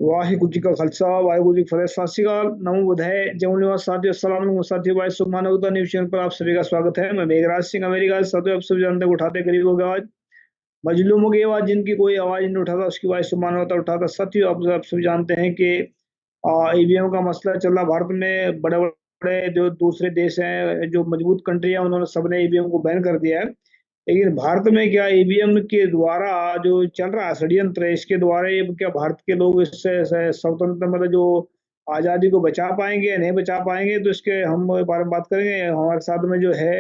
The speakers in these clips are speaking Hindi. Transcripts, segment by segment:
ਵਾਹਿਗੁਰੂ ਜੀ ਕਾ ਖਾਲਸਾ वाहिगुरु जी की फतेह। सत श्री अकाल, नमो बुधाय, जय निवास साथियों, अस्सलाम वालेकुम साथियों। भाई शुभ मानवता न्यूज चैनल पर आप सभी का स्वागत है। मैं मेघराज सिंह अमेरिका से। साथियों, आप सभी जानते हैं उठाते गरीबों की आवाज, मजलूमों की आवाज, जिनकी कोई आवाज नहीं उठाता उसकी आवाज शुभ मानवता उठाता। साथियों, आप सभी जानते हैं कि ईवीएम का मसला चल रहा भारत में। बड़े बड़े जो दूसरे देश हैं, जो मजबूत कंट्री है, उन्होंने सबने ईवीएम को बैन कर दिया है। लेकिन भारत में क्या ईवीएम के द्वारा जो चल रहा है षड्यंत्र, इसके द्वारा ये क्या भारत के लोग इससे स्वतंत्र मतलब जो आज़ादी को बचा पाएंगे या नहीं बचा पाएंगे, तो इसके हम बारे में बात करेंगे। हमारे साथ में जो है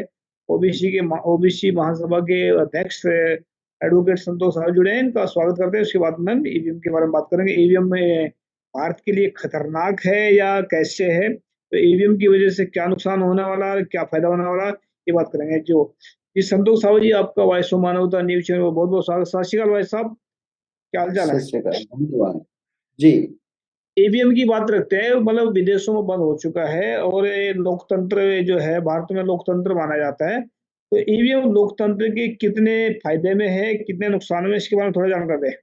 ओबीसी महासभा के अध्यक्ष एडवोकेट संतोष साहब जुड़े हैं, इनका स्वागत करते हैं। उसके बाद में ईवीएम के बारे में बात करेंगे। ईवीएम में भारत के लिए खतरनाक है या कैसे है, तो ईवीएम की वजह से क्या नुकसान होने वाला है, क्या फायदा होने वाला है, ये बात करेंगे। जो जी संतोष साहू जी, आपका वॉइस ऑफ मानवता न्यूज चैनल में बहुत बहुत स्वागत। सत श्री अकाल भाई साहब, क्या हाल चाल है? सत श्री अकाल, धन्यवाद जी। ईवीएम की बात रखते हैं, मतलब विदेशों में बंद हो चुका है और ये लोकतंत्र जो है भारत में लोकतंत्र माना जाता है, तो ईवीएम लोकतंत्र के कितने फायदे में है, कितने नुकसान में, इसके बारे में थोड़ा जानकारी दें।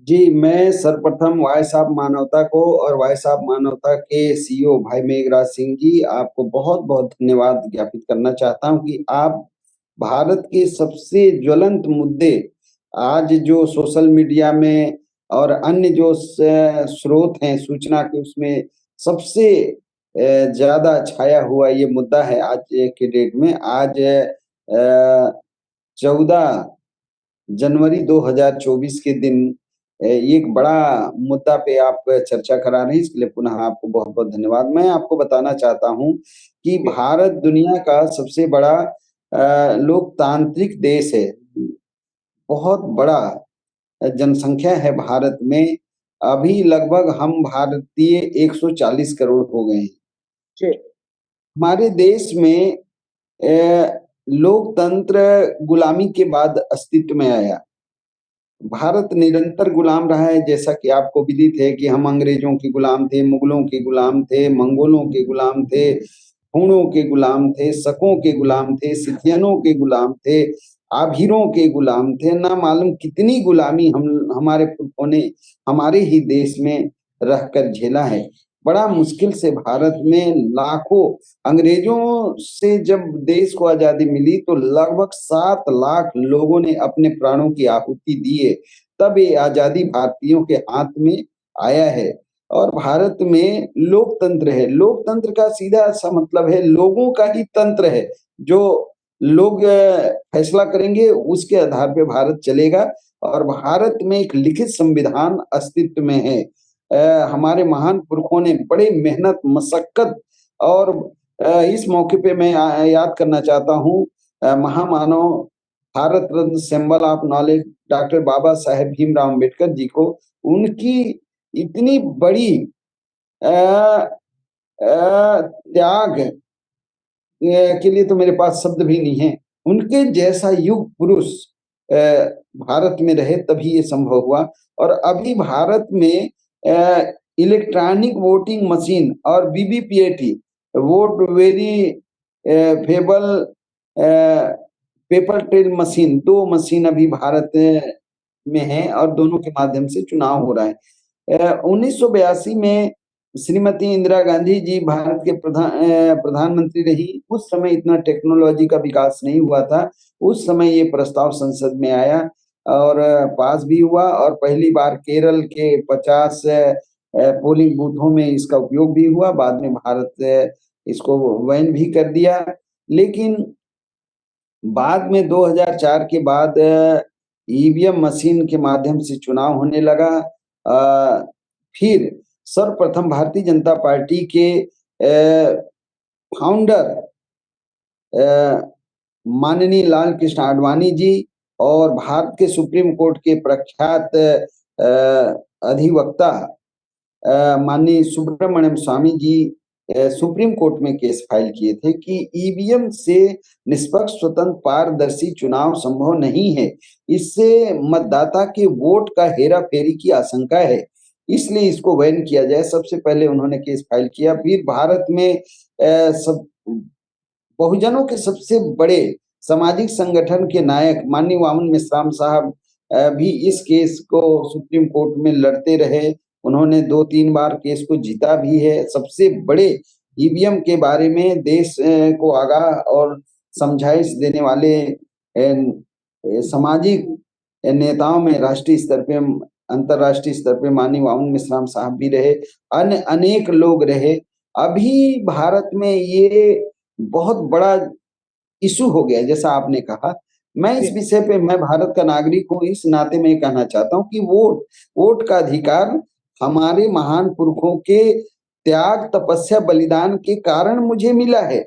जी, मैं सर्वप्रथम वॉइस ऑफ मानवता को और वॉइस ऑफ मानवता के सीईओ भाई मेघराज सिंह जी, आपको बहुत बहुत धन्यवाद ज्ञापित करना चाहता हूं कि आप भारत के सबसे ज्वलंत मुद्दे आज जो सोशल मीडिया में और अन्य जो स्रोत हैं सूचना के, उसमें सबसे ज्यादा छाया हुआ ये मुद्दा है। आज के डेट में आज 14 जनवरी 2024 के दिन एक बड़ा मुद्दा पे आप चर्चा करा रहे हैं, इसके लिए पुनः आपको बहुत बहुत धन्यवाद। मैं आपको बताना चाहता हूं कि भारत दुनिया का सबसे बड़ा लोकतांत्रिक देश है। बहुत बड़ा जनसंख्या है भारत में। अभी लगभग हम भारतीय 140 करोड़ हो गए हैं। हमारे देश में लोकतंत्र गुलामी के बाद अस्तित्व में आया। भारत निरंतर गुलाम रहा है, जैसा कि आपको विदित है कि हम अंग्रेजों के गुलाम थे, मुगलों के गुलाम थे, मंगोलों के गुलाम थे, हूणों के गुलाम थे, शकों के गुलाम थे, सिथियनों के गुलाम थे, आभीरों के गुलाम थे। ना मालूम कितनी गुलामी हम हमारे पुरखों ने हमारे ही देश में रहकर झेला है। बड़ा मुश्किल से भारत में लाखों, अंग्रेजों से जब देश को आजादी मिली तो लगभग 7 लाख लोगों ने अपने प्राणों की आहुति दी है, तब ये आजादी भारतीयों के हाथ में आया है। और भारत में लोकतंत्र है। लोकतंत्र का सीधा सा मतलब है लोगों का ही तंत्र है। जो लोग फैसला करेंगे उसके आधार पे भारत चलेगा। और भारत में एक लिखित संविधान अस्तित्व में है। हमारे महान पुरखों ने बड़े मेहनत मशक्कत और इस मौके पे मैं याद करना चाहता हूँ महामानव Bharat Ratna symbol of knowledge doctor Baba Saheb Bhimrao Ambedkar ji को। उनकी इतनी बड़ी त्याग के लिए तो मेरे पास शब्द भी नहीं है। उनके जैसा युग पुरुष भारत में रहे तभी ये संभव हुआ। और अभी भारत में इलेक्ट्रॉनिक वोटिंग मशीन और VVPAT vote verifiable paper trail machine, 2 machine अभी भारत में है और दोनों के माध्यम से चुनाव हो रहा है। 1982 में श्रीमती इंदिरा गांधी जी भारत के प्रधानमंत्री रही। उस समय इतना टेक्नोलॉजी का विकास नहीं हुआ था। उस समय ये प्रस्ताव संसद में आया और पास भी हुआ और पहली बार केरल के 50 पोलिंग बूथों में इसका उपयोग भी हुआ। बाद में भारत इसको बैन भी कर दिया। लेकिन बाद में 2004 के बाद ईवीएम मशीन के माध्यम से चुनाव होने लगा। फिर सर्वप्रथम भारतीय जनता पार्टी के फाउंडर माननीय लाल कृष्ण आडवाणी जी और भारत के सुप्रीम कोर्ट के प्रख्यात अधिवक्ता माननीय सुब्रमण्यम स्वामी जी सुप्रीम कोर्ट में केस फाइल किए थे कि ईवीएम से निष्पक्ष स्वतंत्र पारदर्शी चुनाव संभव नहीं है। इससे मतदाता के वोट का हेरा फेरी की आशंका है, इसलिए इसको बैन किया जाए। सबसे पहले उन्होंने केस फाइल किया। फिर भारत में सब बहुजनों के सबसे बड़े सामाजिक संगठन के नायक माननीय वामन मिश्राम साहब भी इस केस को सुप्रीम कोर्ट में लड़ते रहे। उन्होंने 2-3 बार केस को जीता भी है। सबसे बड़े ईवीएम के बारे में देश को आगाह और समझाइश देने वाले सामाजिक नेताओं में राष्ट्रीय स्तर पे, अंतर्राष्ट्रीय स्तर पे माननीय वामन मिश्राम साहब भी रहे, अन्य अनेक लोग रहे। अभी भारत में ये बहुत बड़ा इशू हो गया, जैसा आपने कहा। मैं इस विषय पे, मैं भारत का नागरिक हूँ, इस नाते मैं कहना चाहता हूँ कि वोट का अधिकार हमारे महान पुरखों के त्याग, तपस्या, बलिदान के कारण मुझे मिला है।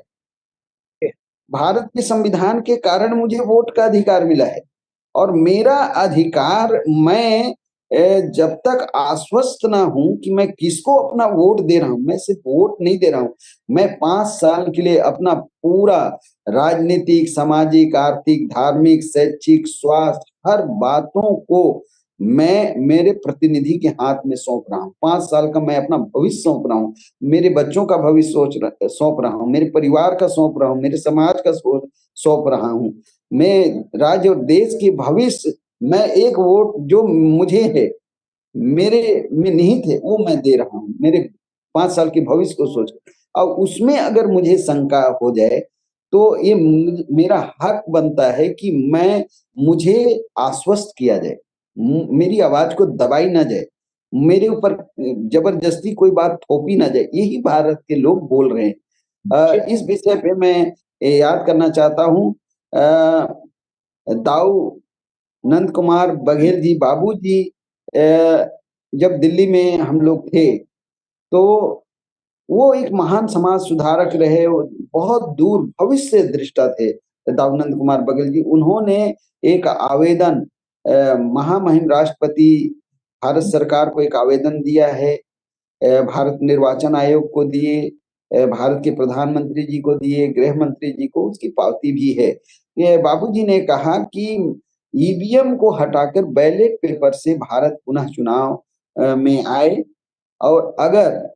भारत के संविधान के कारण मुझे वोट का अधिकार मिला है और मेरा अधिकार, मैं जब तक आश्वस्त ना हूं कि मैं किसको अपना वोट दे रहा हूं, मैं सिर्फ वोट नहीं दे रहा हूं, मैं 5 साल के लिए अपना पूरा राजनीतिक, सामाजिक, आर्थिक, धार्मिक, शैक्षिक, स्वास्थ्य, हर बातों को मैं मेरे प्रतिनिधि के हाथ में सौंप रहा हूँ। 5 साल का मैं अपना भविष्य सौंप रहा हूँ, मेरे बच्चों का भविष्य सौंप रहा हूँ, मेरे परिवार का सौंप रहा हूँ, मेरे समाज का सौंप रहा हूँ। मैं राज्य और देश के भविष्य, मैं एक वोट जो मुझे है, मेरे में निहित है, वो मैं दे रहा हूँ मेरे 5 साल के भविष्य को सोच। अब उसमें अगर मुझे शंका हो जाए तो ये मेरा हक बनता है कि मुझे आश्वस्त किया जाए, मेरी आवाज को दबाई ना जाए, मेरे ऊपर जबरदस्ती कोई बात थोपी ना जाए। यही भारत के लोग बोल रहे हैं। इस विषय पे मैं याद करना चाहता हूँ, दाऊ नंद कुमार बघेल जी, बाबूजी जब दिल्ली में हम लोग थे तो वो एक महान समाज सुधारक रहे, बहुत दूर भविष्य दृष्टा थे दाऊनंद कुमार बघेल जी। उन्होंने एक आवेदन महामहिम राष्ट्रपति भारत सरकार को एक आवेदन दिया है, भारत निर्वाचन आयोग को दिए, भारत के प्रधानमंत्री जी को दिए, गृह मंत्री जी को, उसकी पावती भी है। ये बाबूजी ने कहा कि ईवीएम को हटाकर बैलेट पेपर से भारत पुनः चुनाव में आए और अगर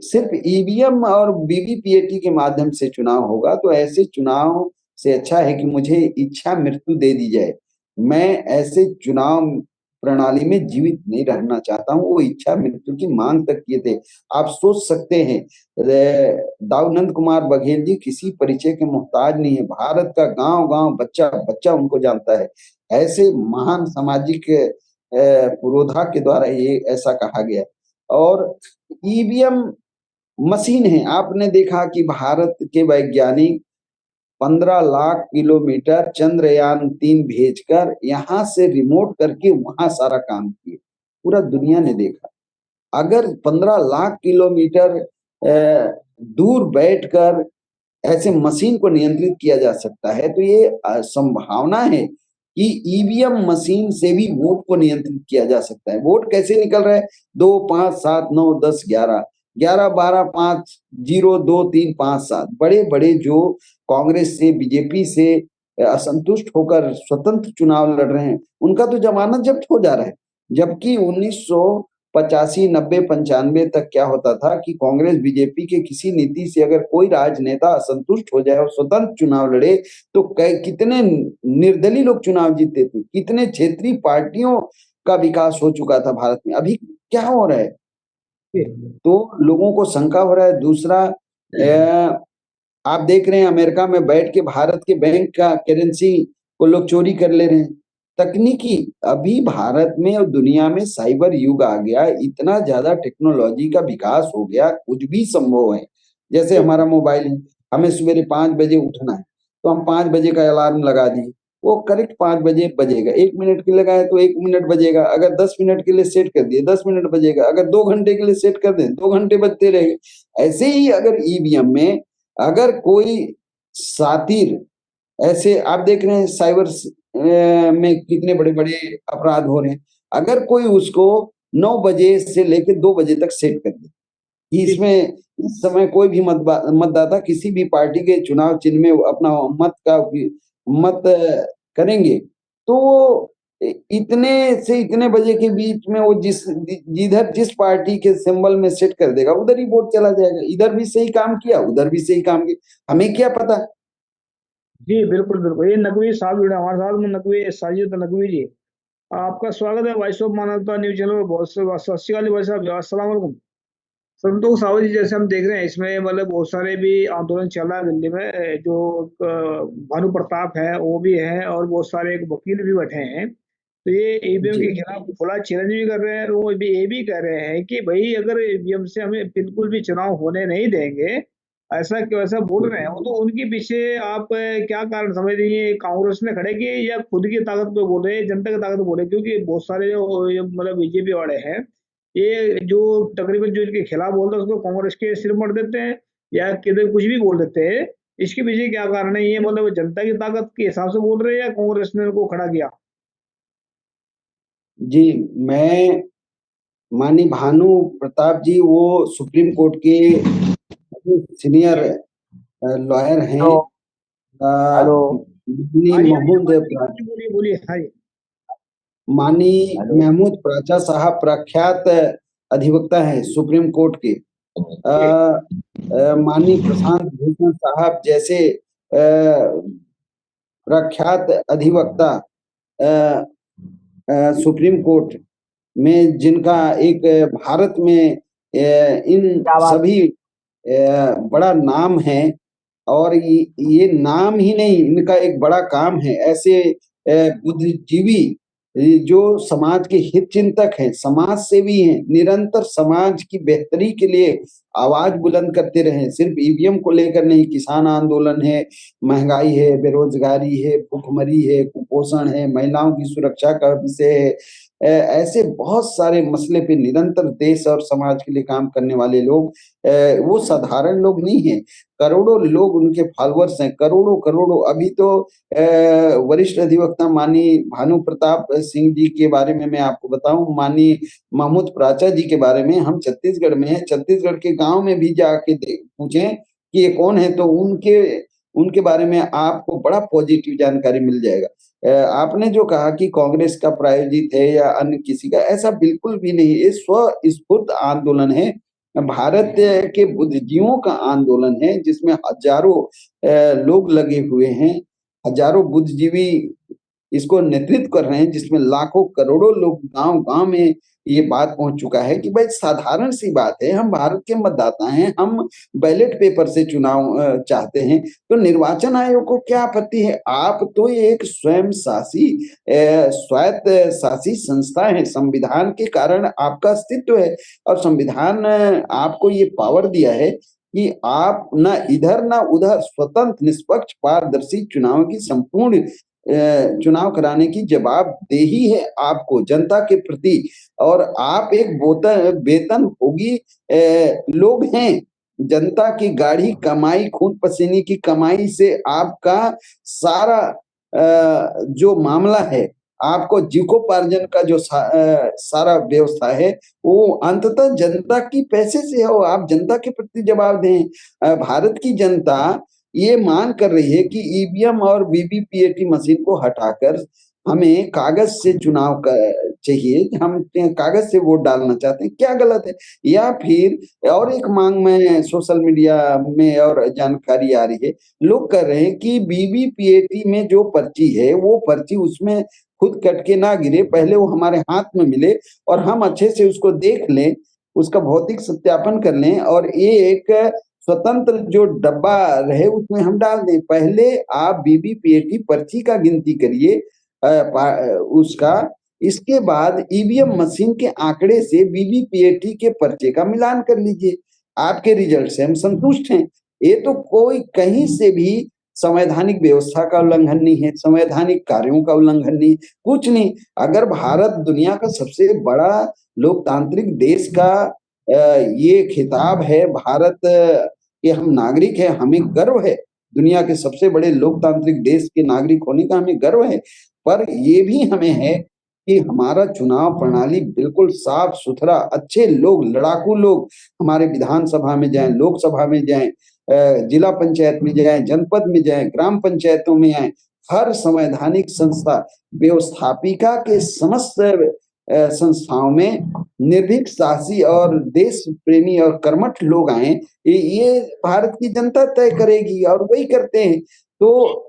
सिर्फ ईवीएम और बीवीपीएटी के माध्यम से चुनाव होगा तो ऐसे चुनाव से अच्छा है कि मुझे इच्छा मृत्यु दे दी जाए। मैं ऐसे चुनाव प्रणाली में जीवित नहीं रहना चाहता हूँ। वो इच्छा मृत्यु की मांग तक किए थे। आप सोच सकते हैं, दाऊनंद कुमार बघेल जी किसी परिचय के मोहताज नहीं है। भारत का गांव गांव, बच्चा बच्चा उनको जानता है। ऐसे महान सामाजिक पुरोधा के द्वारा ये ऐसा कहा गया। और ईवीएम मशीन है, आपने देखा कि भारत के वैज्ञानिक 15 लाख किलोमीटर चंद्रयान-3 भेजकर यहाँ से रिमोट करके वहां सारा काम किए, पूरा दुनिया ने देखा। अगर 15 लाख किलोमीटर दूर बैठकर ऐसे मशीन को नियंत्रित किया जा सकता है तो ये संभावना है कि ईवीएम मशीन से भी वोट को नियंत्रित किया जा सकता है। वोट कैसे निकल रहा है? 2, 5, 7, 9, 10, 11, 11, 12, 5, 0, 2, 3, 5, 7 बड़े बड़े जो कांग्रेस से, बीजेपी से असंतुष्ट होकर स्वतंत्र चुनाव लड़ रहे हैं, उनका तो जमानत जब्त हो जा रहा है। जबकि 1985, 90, 95 तक क्या होता था कि कांग्रेस, बीजेपी के किसी नीति से अगर कोई राजनेता असंतुष्ट हो जाए और स्वतंत्र चुनाव लड़े तो कितने निर्दलीय लोग चुनाव जीतते थे, कितने क्षेत्रीय पार्टियों का विकास हो चुका था भारत में। अभी क्या हो रहा है? तो लोगों को शंका हो रहा है। दूसरा, आप देख रहे हैं अमेरिका में बैठ के भारत के बैंक का करेंसी को लोग चोरी कर ले रहे हैं। तकनीकी, अभी भारत में और दुनिया में साइबर युग आ गया, इतना ज्यादा टेक्नोलॉजी का विकास हो गया, कुछ भी संभव है। जैसे हमारा मोबाइल है, हमें सवेरे 5 बजे उठना है तो हम 5 बजे का अलार्म लगा दिए, वो करेक्ट 5 बजे बजेगा। 1 मिनट के लिए लगाए तो 1 मिनट बजेगा। अगर 10 मिनट के लिए सेट कर दिए 10 मिनट बजेगा। अगर 2 घंटे के लिए सेट कर दें 2 घंटे बजते रहेंगे। ऐसे ही अगर ईवीएम में अगर कोई शातिर, ऐसे आप देख रहे हैं साइबर में कितने बड़े बड़े अपराध हो रहे हैं, अगर कोई उसको 9 बजे से लेकर 2 बजे तक सेट कर दे कि इसमें इस समय कोई भी मतदाता किसी भी पार्टी के चुनाव चिन्ह में अपना मत करेंगे तो इतने से इतने बजे के बीच में वो जिधर जिस पार्टी के सिंबल में सेट कर देगा उधर ही वोट चला जाएगा। इधर भी सही काम किया, उधर भी सही काम किया, हमें क्या पता। जी बिल्कुल बिल्कुल। ये नकवी साहब जुड़े हमारे साथ में, नकवी साजिद नकवी जी। आपका स्वागत है वॉइस ऑफ मानवता न्यूज़ चैनल पर। बहुत से सत श्री अकाल भाई साहब, अस्सलाम वालेकुम। संतोष साहू जी, जैसे हम देख रहे हैं इसमें मतलब बहुत सारे भी आंदोलन चल रहा है दिल्ली में। जो भानु प्रताप है वो भी है और बहुत सारे एक वकील भी बैठे हैं। तो ये ईवीएम जी के खिलाफ खुला चैलेंज भी कर रहे हैं। वो भी ये भी कह रहे हैं कि भाई अगर ईवीएम से हमें बिल्कुल भी चुनाव होने नहीं देंगे, ऐसा क्यों ऐसा बोल रहे हैं वो। तो उनके पीछे आप क्या कारण समझ रही है? कांग्रेस ने खड़े किए या खुद की ताकत पे बोले, जनता की ताकत पे बोले? क्योंकि बहुत सारे जो ये मतलब बीजेपी वाले हैं, ये जो तकरीबन जो इनके खिलाफ बोलते हैं उसको कांग्रेस के सिर मढ़ देते हैं या किधर कुछ भी बोल देते हैं। इसके पीछे क्या कारण है? ये मतलब जनता की ताकत के हिसाब से बोल रहे हैं या कांग्रेस ने उनको खड़ा किया? जी, मैं माननीय भानु प्रताप जी वो सुप्रीम कोर्ट के सीनियर लॉयर हैं। हेलो। हेलो। माननीय हाँ जी, हाँ जी, महमूद आवाज नहीं आ रही, बोलिए बोलिए। हाँ जी। माननीय हेलो। महमूद प्राचा साहब प्रख्यात अधिवक्ता हैं सुप्रीम कोर्ट के। जी। माननीय प्रशांत भूषण साहब जैसे प्रख्यात अधिवक्ता अ, सुप्रीम कोर्ट में जिनका एक भारत में इन क्या बात। सभी बड़ा नाम है। और ये नाम ही नहीं, इनका एक बड़ा काम है। ऐसे बुद्धिजीवी जो समाज के हित चिंतक हैं, समाज सेवी हैं, निरंतर समाज की बेहतरी के लिए आवाज बुलंद करते रहे। सिर्फ ईवीएम को लेकर नहीं, किसान आंदोलन है, महंगाई है, बेरोजगारी है, भूखमरी है, कुपोषण है, महिलाओं की सुरक्षा का विषय है। ऐसे बहुत सारे मसले पे निरंतर देश और समाज के लिए काम करने वाले लोग, वो साधारण लोग नहीं हैं। करोड़ों लोग उनके फॉलोअर्स हैं, करोड़ों करोड़ों। अभी तो वरिष्ठ अधिवक्ता माननीय भानु प्रताप सिंह जी के बारे में मैं आपको बताऊं, माननीय महमूद प्राचा जी के बारे में, हम छत्तीसगढ़ में हैं, छत्तीसगढ़ के गांव में भी जाके पूछें कि ये कौन है, तो उनके उनके बारे में आपको बड़ा पॉजिटिव जानकारी मिल जाएगा। आपने जो कहा कि कांग्रेस का प्रायोजित है या अन्य किसी का, ऐसा बिल्कुल भी नहीं। ये स्वस्फूर्त आंदोलन है, भारत के बुद्धिजीवियों का आंदोलन है, जिसमें हजारों लोग लगे हुए हैं। हजारों बुद्धिजीवी इसको नेतृत्व कर रहे हैं, जिसमें लाखों करोड़ों लोग गांव गांव में ये बात पहुंच चुका है कि भाई साधारण सी बात है, हम भारत के मतदाता हैं, हम बैलेट पेपर से चुनाव चाहते हैं, तो निर्वाचन आयोग को क्या आपत्ति है? आप तो ये एक स्वयं शासी स्वायत्त शासी संस्था है, संविधान के कारण आपका अस्तित्व है। और संविधान आपको ये पावर दिया है कि आप ना इधर ना उधर स्वतंत्र निष्पक्ष पारदर्शी चुनाव की संपूर्ण चुनाव कराने की जवाबदेही है आपको जनता के प्रति। और आप एक वेतन भोगी लोग हैं। जनता की गाढ़ी कमाई, खून पसीने की कमाई से आपका सारा जो मामला है, आपको जीविकोपार्जन का जो सारा व्यवस्था है, वो अंततः जनता की पैसे से हो। आप जनता के प्रति जवाब दें। भारत की जनता ये मांग कर रही है कि ईवीएम और वीवीपीएटी मशीन को हटाकर हमें कागज से चुनाव चाहिए, हम कागज से वोट डालना चाहते हैं। क्या गलत है? या फिर और एक मांग में सोशल मीडिया में और जानकारी आ रही है, लोग कह रहे हैं कि वीवीपीएटी में जो पर्ची है, वो पर्ची उसमें खुद कट के ना गिरे, पहले वो हमारे हाथ में मिले और हम अच्छे से उसको देख लें, उसका भौतिक सत्यापन कर लें, और ये एक स्वतंत्र जो डब्बा रहे उसमें हम डाल दें। पहले आप वीवीपीएटी पर्ची का गिनती करिए उसका, इसके बाद ईवीएम मशीन के आंकड़े से वीवीपीएटी के पर्चे का मिलान कर लीजिए। आपके रिजल्ट से हम संतुष्ट हैं। ये तो कोई कहीं से भी संवैधानिक व्यवस्था का उल्लंघन नहीं है, संवैधानिक कार्यों का उल्लंघन नहीं, कुछ नहीं। अगर भारत दुनिया का सबसे बड़ा लोकतांत्रिक देश का ये खिताब है, भारत के हम नागरिक हैं, हमें गर्व है, दुनिया के सबसे बड़े लोकतांत्रिक देश के नागरिक होने का हमें गर्व है। पर ये भी हमें है कि हमारा चुनाव प्रणाली बिल्कुल साफ सुथरा, अच्छे लोग, लड़ाकू लोग हमारे विधानसभा में जाएं, लोकसभा में जाएं, जिला पंचायत में जाएं, जनपद में जाएं, ग्राम पंचायतों में आए, हर संवैधानिक संस्था व्यवस्थापिका के समस्त संस्थाओं में निर्भीक, साहसी और देश प्रेमी और कर्मठ लोग आए। ये भारत की जनता तय करेगी और वही करते हैं। तो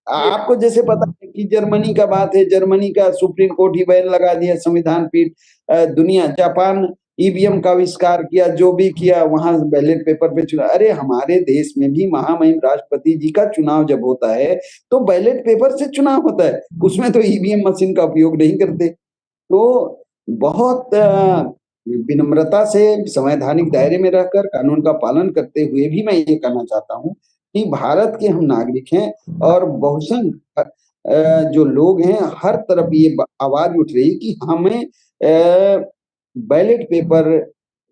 आपको जैसे पता है कि जर्मनी का बात है, जर्मनी का सुप्रीम कोर्ट ही बैन लगा दिया, संविधान पीठ, दुनिया, जापान ईवीएम का आविष्कार किया, जो भी किया वहां बैलेट पेपर पे चुनाव। अरे हमारे देश में भी महामहिम राष्ट्रपति जी का चुनाव जब होता है तो बैलेट पेपर से चुनाव होता है, उसमें तो ईवीएम मशीन का उपयोग नहीं करते। तो बहुत विनम्रता से संवैधानिक दायरे में रहकर कानून का पालन करते हुए भी मैं ये कहना चाहता हूँ कि भारत के हम नागरिक हैं और बहुसंख्यक जो लोग हैं, हर तरफ ये आवाज उठ रही कि हमें बैलेट पेपर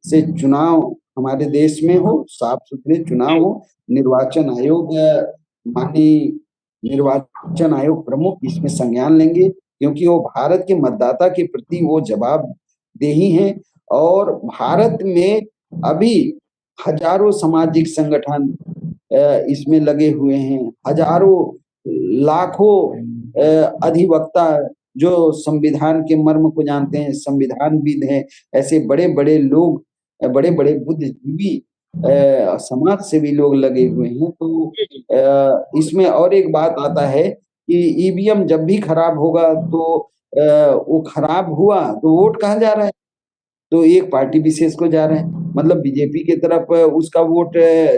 से चुनाव हमारे देश में हो, साफ सुथरे चुनाव हो। निर्वाचन आयोग, माननीय निर्वाचन आयोग प्रमुख इसमें संज्ञान लेंगे, क्योंकि वो भारत के मतदाता के प्रति वो जवाबदेही हैं। और भारत में अभी हजारों सामाजिक संगठन इसमें लगे हुए हैं, हजारों लाखों अधिवक्ता जो संविधान के मर्म को जानते हैं, संविधानविद हैं, ऐसे बड़े बड़े लोग, बड़े बड़े बुद्धिजीवी, समाज सेवी लोग लगे हुए हैं। तो इसमें और एक बात आता है कि ईवीएम जब भी खराब होगा तो वो खराब हुआ तो वोट कहाँ जा रहा है? तो एक पार्टी विशेष को जा रहे हैं, मतलब बीजेपी की तरफ उसका वोट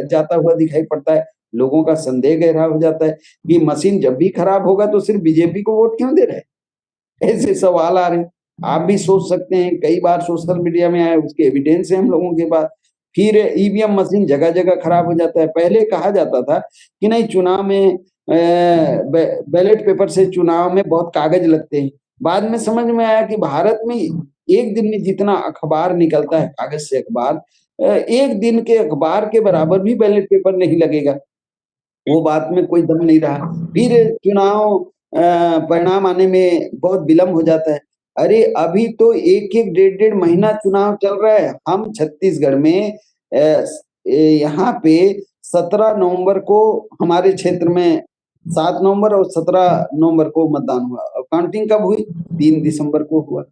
जाता हुआ दिखाई पड़ता है। लोगों का संदेह गहरा हो जाता है कि मशीन जब भी खराब होगा तो सिर्फ बीजेपी को वोट क्यों दे रहे हैं? ऐसे सवाल आ रहे हैं। आप भी सोच सकते हैं, कई बार सोशल मीडिया में आए, उसके एविडेंस है हम लोगों के पास। फिर ईवीएम मशीन जगह जगह खराब हो जाता है। पहले कहा जाता था कि नहीं, चुनाव में बैलेट पेपर से चुनाव में बहुत कागज लगते हैं। बाद में समझ में आया कि भारत में एक दिन में जितना अखबार निकलता है, कागज से अखबार, एक दिन के अखबार के बराबर भी बैलेट पेपर नहीं लगेगा। वो बात में कोई दम नहीं रहा। फिर चुनाव परिणाम आने में बहुत विलम्ब हो जाता है। अरे अभी तो एक एक डेढ़ डेढ़ महीना चुनाव चल रहा है। हम छत्तीसगढ़ में यहाँ पे 17 नवंबर को हमारे क्षेत्र में 7 नवंबर और 17 नवंबर को मतदान हुआ। और काउंटिंग कब हुई? 3 दिसंबर को हुआ।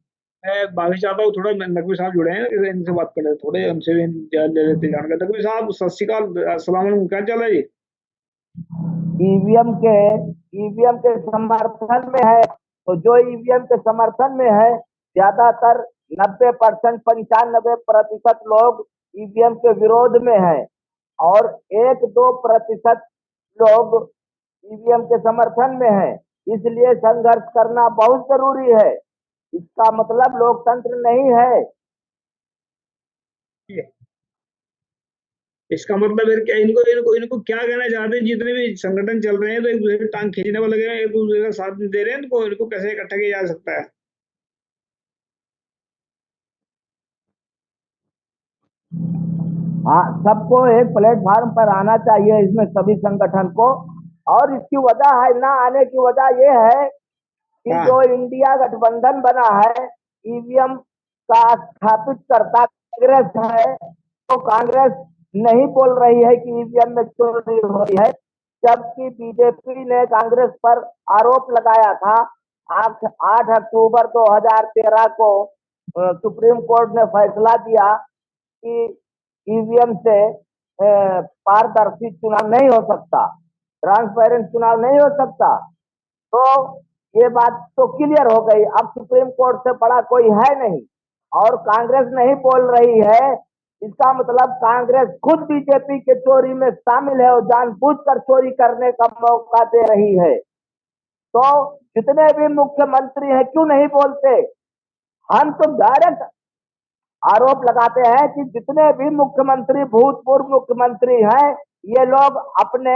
मैं माफी चाहता हूँ, थोड़ा नकवी साहब जुड़े हैं, इनसे बात कर लेते, थोड़े हमसे भी ले लेते जानकारी। नकवी साहब सत श्री अकाल, अस्सलाम वालेकुम, क्या चल रहा है जी? ईवीएम के समर्थन में है, तो जो ईवीएम के समर्थन में है, ज्यादातर 90% 95% लोग ईवीएम के विरोध में है और 1-2% लोग ईवीएम के समर्थन में है। इसलिए संघर्ष करना बहुत जरूरी है। इसका मतलब लोकतंत्र नहीं है। इसका मतलब है क्या, इनको इनको इनको क्या कहना चाहते हैं? जितने भी संगठन चल रहे हैं तो एक दूसरे की टांग खींचने में लगे हैं, एक दूसरे का साथ दे रहे हैं, तो इनको कैसे इकट्ठा किया जा सकता है? हाँ, सबको एक प्लेटफार्म पर आना चाहिए, इसमें सभी संगठन को। और इसकी वजह है, ना आने की वजह ये है कि हाँ, जो इंडिया गठबंधन बना है, ईवीएम का स्थापित करता कांग्रेस है, तो कांग्रेस नहीं बोल रही है कि ईवीएम में चोरी हो रही है, जबकि बीजेपी ने कांग्रेस पर आरोप लगाया था। 8 अक्टूबर 2013 को सुप्रीम कोर्ट ने फैसला दिया कि ईवीएम से पारदर्शी चुनाव नहीं हो सकता, ट्रांसपेरेंट चुनाव नहीं हो सकता। तो ये बात तो क्लियर हो गई। अब सुप्रीम कोर्ट से बड़ा कोई है नहीं और कांग्रेस नहीं बोल रही है। इसका मतलब कांग्रेस खुद बीजेपी के चोरी में शामिल है और जानबूझकर चोरी करने का मौका दे रही है। तो जितने भी मुख्यमंत्री हैं क्यों नहीं बोलते? हम तो डायरेक्ट आरोप लगाते हैं कि जितने भी मुख्यमंत्री, भूतपूर्व मुख्यमंत्री हैं, ये लोग अपने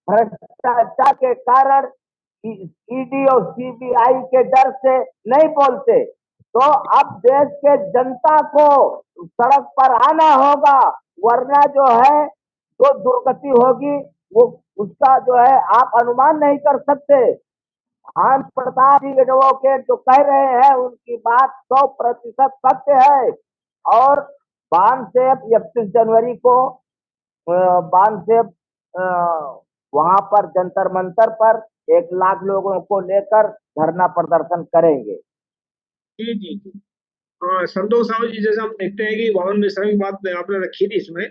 भ्रष्टाचार के कारण ईडी और सीबीआई के डर से नहीं बोलते। तो अब देश के जनता को सड़क पर आना होगा, वरना जो है जो दुर्गति होगी वो उसका जो है आप अनुमान नहीं कर सकते। भानु प्रताप जी एडवोकेट जो कह रहे हैं उनकी बात 100% सत्य है। और बान से 31 जनवरी को बान से वहां पर जंतर मंतर पर 1 लाख लोगों को लेकर धरना प्रदर्शन करेंगे। जी जी जी। हाँ, संतोष साहब जी, जैसे हम देखते हैं कि भवन मिश्रा की बात आपने रखी थी इसमें,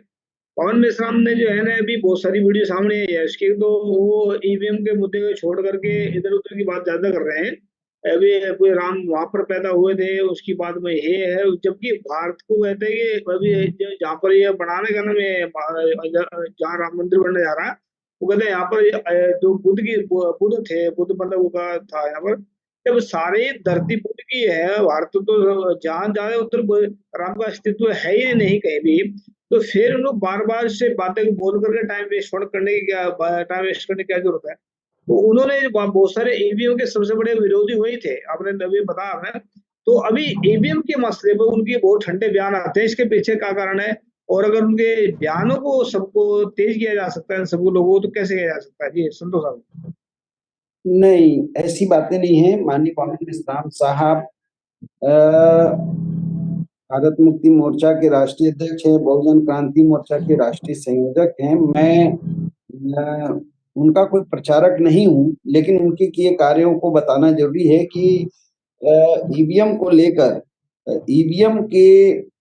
पवन मेश्राम ने जो है ना अभी बहुत सारी वीडियो सामने आई है उसकी, तो वो ईवीएम के मुद्दे को छोड़ करके इधर उधर की बात ज्यादा कर रहे हैं। अभी कोई राम वहां पर पैदा हुए थे उसकी बात में ये है, जबकि भारत को कहते हैं कि अभी जहाँ पर ये बनाने का नाम है, जहाँ राम मंदिर बनने जा रहा है, वो कहते हैं यहाँ पर जो बुद्ध थे, बुद्ध मतलब का था यहाँ पर। जब सारी धरती बुद्ध की है, भारत तो जहाँ जाए उधर राम का अस्तित्व है ही नहीं कहीं भी, तो फिर उन लोग बार बार से बातें बोल करके टाइम वेस्ट करने की क्या जरूरत है। तो उन्होंने बहुत सारे ईवीएम के सबसे बड़े विरोधी वही थे, आपने अभी बताया हमें। तो अभी ईवीएम के मसले पर उनके बहुत ठंडे बयान आते हैं, इसके पीछे क्या कारण है, और अगर उनके बयानों को सबको तेज किया जा सकता है सबको लोगों को, तो कैसे किया जा सकता है? जी संतोष साहब। नहीं, ऐसी बातें नहीं है। माननीय पवन मेश्राम साहब भारत मुक्ति मोर्चा के राष्ट्रीय अध्यक्ष हैं, बहुजन क्रांति मोर्चा के राष्ट्रीय संयोजक हैं। मैं उनका कोई प्रचारक नहीं हूँ, लेकिन उनके किए कार्यों को बताना जरूरी है कि ईवीएम को लेकर, ईवीएम के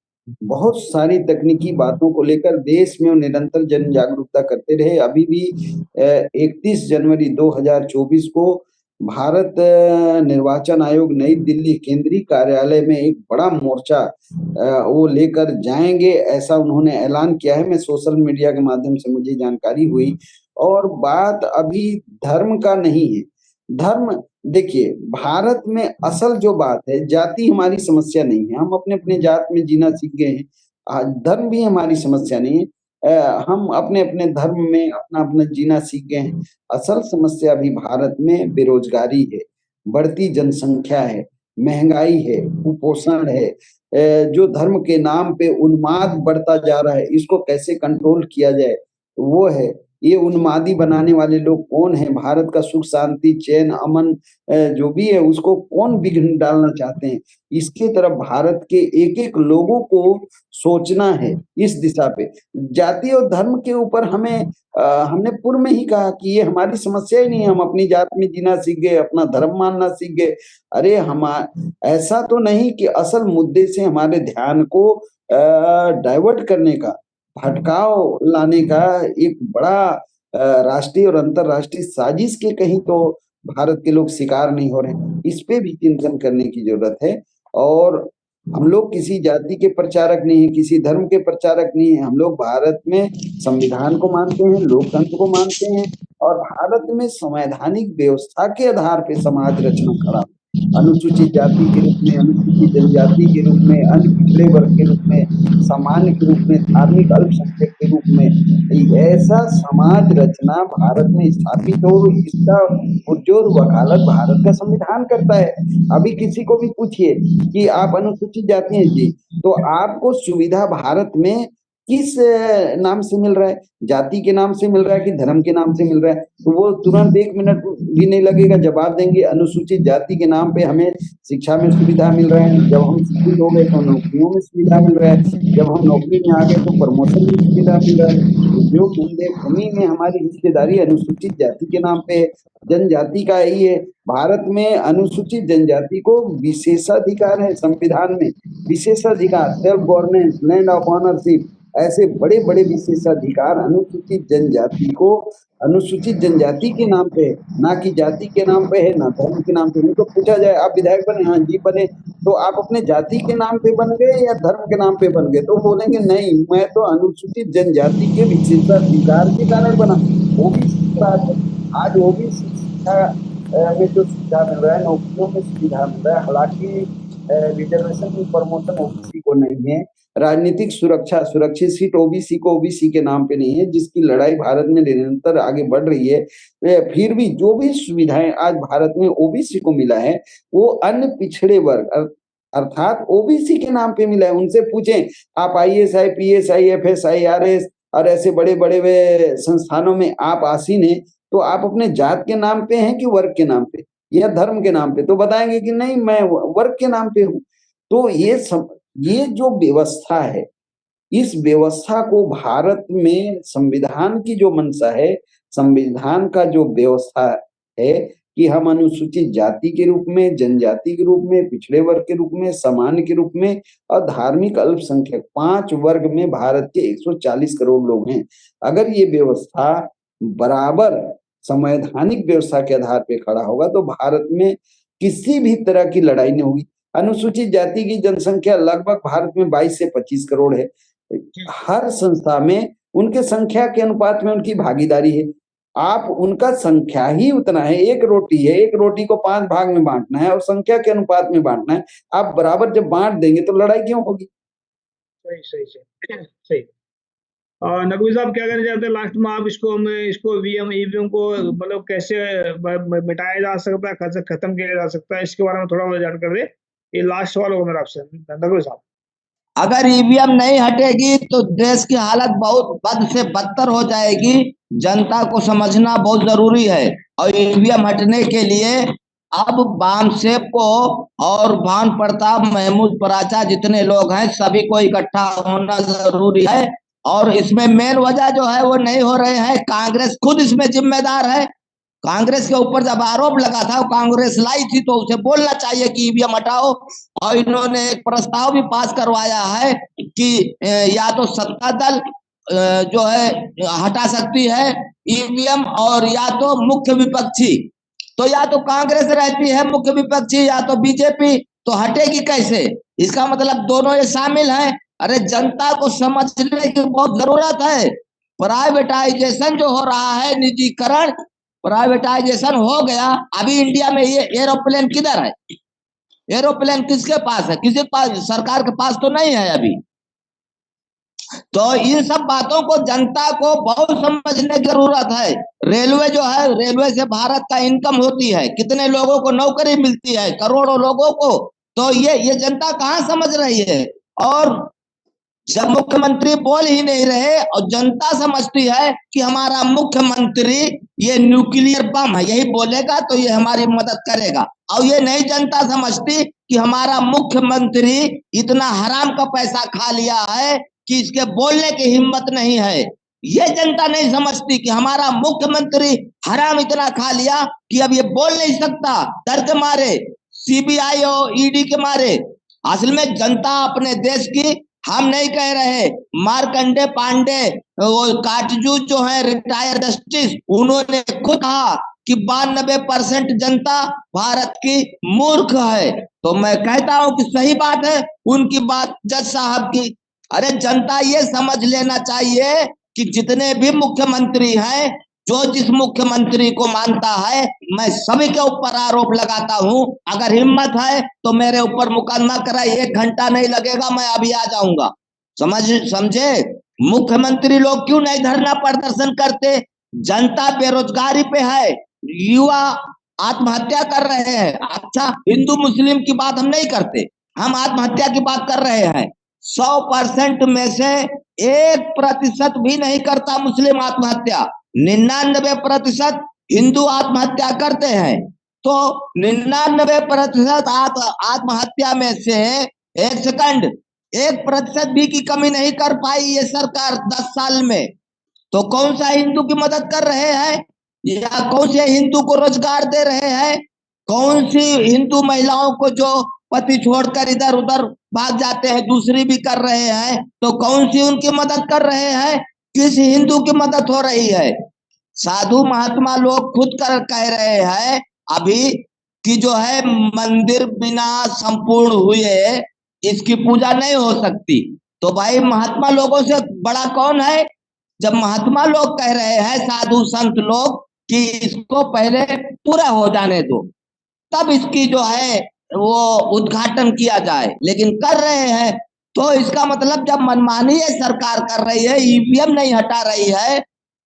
बहुत सारी तकनीकी बातों को लेकर देश में निरंतर जन जागरूकता करते रहे। अभी भी 31 जनवरी 2024 को भारत निर्वाचन आयोग नई दिल्ली केंद्रीय कार्यालय में एक बड़ा मोर्चा वो लेकर जाएंगे, ऐसा उन्होंने ऐलान किया है। मैं सोशल मीडिया के माध्यम से मुझे जानकारी हुई। और बात अभी धर्म का नहीं है। धर्म, देखिए, भारत में असल जो बात है, जाति हमारी समस्या नहीं है। हम अपने अपने जात में जीना सीख गए हैं। धर्म भी हमारी समस्या नहीं है। हम अपने अपने धर्म में अपना अपना जीना सीख गए हैं। असल समस्या भी भारत में बेरोजगारी है, बढ़ती जनसंख्या है, महंगाई है, कुपोषण है, जो धर्म के नाम पे उन्माद बढ़ता जा रहा है, इसको कैसे कंट्रोल किया जाए वो है। ये उन्मादी बनाने वाले लोग कौन है? भारत का सुख शांति चैन अमन जो भी है उसको कौन विघ्न डालना चाहते हैं? इसके तरफ भारत के एक एक लोगों को सोचना है इस दिशा पे। जाति और धर्म के ऊपर हमने पूर्व में ही कहा कि ये हमारी समस्या ही नहीं है। हम अपनी जात में जीना सीख गए, अपना धर्म मानना सीख गए। अरे हम ऐसा तो नहीं कि असल मुद्दे से हमारे ध्यान को डाइवर्ट करने का, भटकाव लाने का एक बड़ा राष्ट्रीय और अंतरराष्ट्रीय साजिश के कहीं तो भारत के लोग शिकार नहीं हो रहे हैं। इस पे भी चिंतन करने की जरूरत है। और हम लोग किसी जाति के प्रचारक नहीं है, किसी धर्म के प्रचारक नहीं है। हम लोग भारत में संविधान को मानते हैं, लोकतंत्र को मानते हैं, और भारत में संवैधानिक व्यवस्था के आधार पे समाज रचना खड़ा, अनुसूचित जाति के रूप में, अनुसूचित जनजाति के रूप में, अन्य पिछड़े वर्ग के रूप में, सामान्य के रूप में, धार्मिक अल्पसंख्यक के रूप में ऐसा समाज रचना भारत में स्थापित हो, इसका पुरजोर वकालत भारत का संविधान करता है। अभी किसी को भी पूछिए कि आप अनुसूचित जाति हैं जी, तो आपको सुविधा भारत में किस नाम से मिल रहा है? जाति के नाम से मिल रहा है कि धर्म के नाम से मिल रहा है? तो वो तुरंत 1 मिनट भी नहीं लगेगा, जवाब देंगे अनुसूचित जाति के नाम पे हमें शिक्षा में सुविधा मिल रहा है। जब हम शिक्षित हो गए तो नौकरियों में सुविधा मिल रहा है। जब हम नौकरी में आ गए तो प्रमोशन में सुविधा मिल रहा है। उद्योग धंधे भूमि में हमारी हिस्सेदारी अनुसूचित जाति के नाम पे है। जनजाति का यही है। भारत में अनुसूचित जनजाति को विशेषाधिकार है, संविधान में विशेषाधिकार, self governance, land of ownership, ऐसे बड़े बड़े विशेषाधिकार अनुसूचित जनजाति को अनुसूचित जनजाति के नाम पे है, ना कि जाति के नाम पे है, ना धर्म के नाम पे। उनको पूछा जाए आप विधायक बने? हाँ जी बने। तो आप अपने जाति के नाम पे बन गए या धर्म के नाम पे बन गए? तो बोलेंगे नहीं, मैं तो अनुसूचित जनजाति के विशेषाधिकार के कारण बना। ओबीसी आज ओबीसी में जो सुविधा मिल रहा है, नौकरियों में सुविधा मिल रहा है, हालांकि रिजर्वेशन में प्रमोशन ओबीसी को नहीं है। राजनीतिक सुरक्षा, सुरक्षित सीट ओबीसी को ओबीसी के नाम पे नहीं है, जिसकी लड़ाई भारत में निरंतर आगे बढ़ रही है। फिर भी जो भी सुविधाएं आज भारत में ओबीसी को मिला है वो अन्य पिछड़े वर्ग अर्थात ओबीसी के नाम पे मिला है। उनसे पूछें आप आईएएस, पीएस, आईएफएस, आईआरएस और ऐसे बड़े बड़े संस्थानों में आप आसीन हैं, तो आप अपने जात के नाम पे हैं कि वर्ग के नाम पे या धर्म के नाम पे? तो बताएंगे कि नहीं, मैं वर्ग के नाम पे हूँ। तो ये जो व्यवस्था है, इस व्यवस्था को भारत में संविधान की जो मंशा है, संविधान का जो व्यवस्था है, कि हम अनुसूचित जाति के रूप में, जनजाति के रूप में, पिछड़े वर्ग के रूप में, सामान्य के रूप में और धार्मिक अल्पसंख्यक 5 वर्ग में भारत के 140 करोड़ लोग हैं। अगर ये व्यवस्था बराबर संवैधानिक व्यवस्था के आधार पर खड़ा होगा तो भारत में किसी भी तरह की लड़ाई नहीं होगी। अनुसूचित जाति की जनसंख्या लगभग भारत में 22 से 25 करोड़ है। हर संस्था में उनके संख्या के अनुपात में उनकी भागीदारी है। आप उनका संख्या ही उतना है, एक रोटी है, एक रोटी को 5 भाग में बांटना है और संख्या के अनुपात में बांटना है। आप बराबर जब बांट देंगे तो लड़ाई क्यों होगी? सही सही सही सही। और नकवी साहब क्या कहना चाहते हैं लास्ट में? आप इसको ईवीएम को मतलब कैसे मिटाया जा सकता है, खत्म किया जा सकता है, इसके बारे में थोड़ा जानकारी दे। ये लास्ट सवाल होगा मेरा आपसे नकवी साहब। अगर ईवीएम नहीं हटेगी तो देश की हालत बहुत बद से बदतर हो जाएगी। जनता को समझना बहुत जरूरी है और ईवीएम हटने के लिए अब बामसेब को और भान प्रताप, महमूद पराचा जितने लोग हैं सभी को इकट्ठा होना जरूरी है। और इसमें मेन वजह जो है वो नहीं हो रहे हैं, कांग्रेस खुद इसमें जिम्मेदार है। कांग्रेस के ऊपर जब आरोप लगा था, कांग्रेस लाई थी तो उसे बोलना चाहिए कि ईवीएम हटाओ। और इन्होंने एक प्रस्ताव भी पास करवाया है कि या तो सत्ता दल जो है हटा सकती है ईवीएम और या तो मुख्य विपक्षी। तो या तो कांग्रेस रहती है मुख्य विपक्षी या तो बीजेपी, तो हटेगी कैसे? इसका मतलब दोनों ये शामिल हैं। अरे जनता को समझने की बहुत जरूरत है। प्राइवेटाइजेशन जो हो रहा है, निजीकरण, प्राइवेटाइजेशन हो गया। अभी इंडिया में ये एरोप्लेन किधर है? एरोप्लेन किसके पास है? किसी पास, सरकार के पास तो नहीं है अभी। तो इन सब बातों को जनता को बहुत समझने की जरूरत है। रेलवे जो है, रेलवे से भारत का इनकम होती है, कितने लोगों को नौकरी मिलती है, करोड़ों लोगों को। तो ये जनता कहाँ समझ रही है? और जब मुख्यमंत्री बोल ही नहीं रहे और जनता समझती है कि हमारा मुख्यमंत्री ये न्यूक्लियर बम है, यही बोलेगा तो ये हमारी मदद करेगा। और ये नहीं जनता समझती कि हमारा मुख्यमंत्री इतना हराम का पैसा खा लिया है कि इसके बोलने की हिम्मत नहीं है। ये जनता नहीं समझती कि हमारा मुख्यमंत्री हराम इतना खा लिया कि अब ये बोल नहीं सकता, डर के मारे, सीबीआई और ईडी के मारे। असल में जनता अपने देश की, हम नहीं कह रहे, मार्कंडे पांडे वो काटजूज जो है रिटायर जस्टिस, उन्होंने खुद कहा कि 92% जनता भारत की मूर्ख है। तो मैं कहता हूं कि सही बात है उनकी बात, जज साहब की। अरे जनता ये समझ लेना चाहिए कि जितने भी मुख्यमंत्री हैं, जो जिस मुख्यमंत्री को मानता है, मैं सभी के ऊपर आरोप लगाता हूं। अगर हिम्मत है तो मेरे ऊपर मुकदमा कराए, 1 घंटा नहीं लगेगा, मैं अभी आ जाऊंगा। समझे? मुख्यमंत्री लोग क्यों नहीं धरना प्रदर्शन करते? जनता बेरोजगारी पे है, युवा आत्महत्या कर रहे हैं। अच्छा, हिंदू मुस्लिम की बात हम नहीं करते, हम आत्महत्या की बात कर रहे हैं। 100% में से 1% भी नहीं करता मुस्लिम आत्महत्या, 99% हिंदू आत्महत्या करते हैं। तो 99% आत्महत्या में से 1% भी की कमी नहीं कर पाई ये सरकार 10 साल में। तो कौन सा हिंदू की मदद कर रहे हैं? या कौन से हिंदू को रोजगार दे रहे हैं? कौन सी हिंदू महिलाओं को जो पति छोड़कर इधर उधर भाग जाते हैं, दूसरी भी कर रहे हैं, तो कौन सी उनकी मदद कर रहे हैं? किस हिंदू की मदद हो रही है? साधु महात्मा लोग खुद कह रहे हैं अभी कि जो है मंदिर बिना संपूर्ण हुए इसकी पूजा नहीं हो सकती। तो भाई महात्मा लोगों से बड़ा कौन है? जब महात्मा लोग कह रहे हैं, साधु संत लोग, कि इसको पहले पूरा हो जाने दो, तब इसकी जो है वो उद्घाटन किया जाए, लेकिन कर रहे हैं। तो इसका मतलब जब मनमानी ये सरकार कर रही है, ईवीएम नहीं हटा रही है,